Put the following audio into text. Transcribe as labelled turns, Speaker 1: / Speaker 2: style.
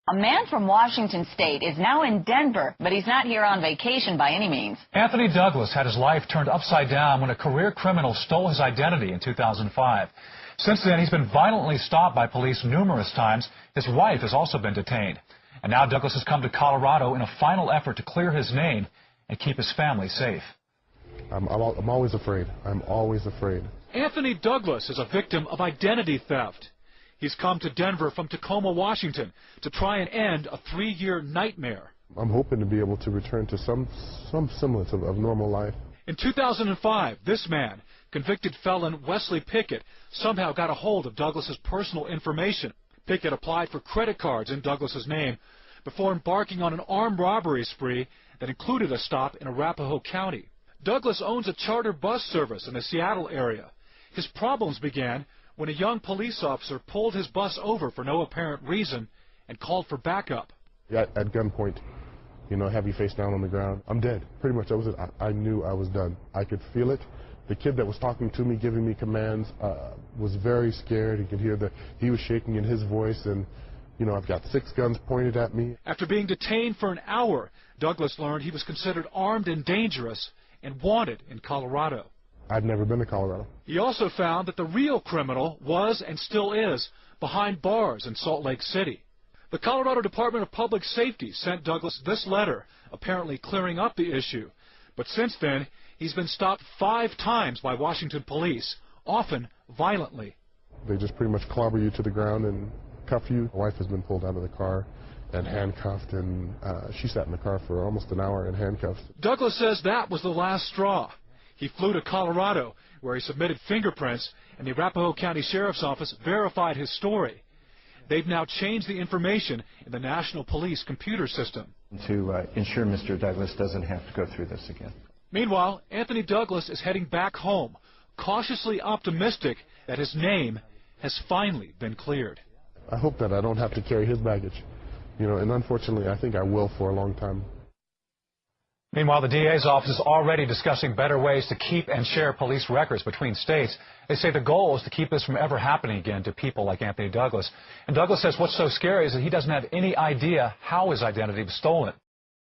Speaker 1: A man from Washington State is now in Denver, but he's not here on vacation by any means.
Speaker 2: Anthony Douglas had his life turned upside down when a career criminal stole his identity in 2005. Since then, he's been violently stopped by police numerous times. His wife has also been detained. And now Douglas has come to Colorado in a final effort to clear his name and keep his family safe.
Speaker 3: I'm always afraid. I'm always afraid.
Speaker 4: Anthony Douglas is a victim of identity theft. He's come to Denver from Tacoma, Washington, to try and end a 3-year nightmare.
Speaker 3: I'm hoping to be able to return to some semblance of normal life.
Speaker 4: In 2005, this man, convicted felon Wesley Pickett, somehow got a hold of Douglas's personal information. Pickett applied for credit cards in Douglas's name before embarking on an armed robbery spree that included a stop in Arapahoe County. Douglas owns a charter bus service in the Seattle area. His problems began when a young police officer pulled his bus over for no apparent reason and called for backup.
Speaker 3: At gunpoint, heavy face down on the ground. I'm dead. Pretty much that was it. I knew I was done. I could feel it. The kid that was talking to me, giving me commands, was very scared. You could hear that he was shaking in his voice, and I've got 6 guns pointed at me.
Speaker 4: After being detained for an hour, Douglas learned he was considered armed and dangerous and wanted in Colorado.
Speaker 3: I'd never been to Colorado.
Speaker 4: He also found that the real criminal was and still is behind bars in Salt Lake City. The Colorado Department of Public Safety sent Douglas this letter, apparently clearing up the issue. But since then, he's been stopped 5 times by Washington police, often violently.
Speaker 3: They just pretty much clobber you to the ground and cuff you. My wife has been pulled out of the car and handcuffed, and she sat in the car for almost an hour in handcuffs.
Speaker 4: Douglas says that was the last straw. He flew to Colorado, where he submitted fingerprints, and the Arapahoe County Sheriff's Office verified his story. They've now changed the information in the National Police computer system.
Speaker 5: To ensure Mr. Douglas doesn't have to go through this again.
Speaker 4: Meanwhile, Anthony Douglas is heading back home, cautiously optimistic that his name has finally been cleared.
Speaker 3: I hope that I don't have to carry his baggage, and unfortunately I think I will for a long time.
Speaker 2: Meanwhile, the DA's office is already discussing better ways to keep and share police records between states. They say the goal is to keep this from ever happening again to people like Anthony Douglas. And Douglas says what's so scary is that he doesn't have any idea how his identity was stolen.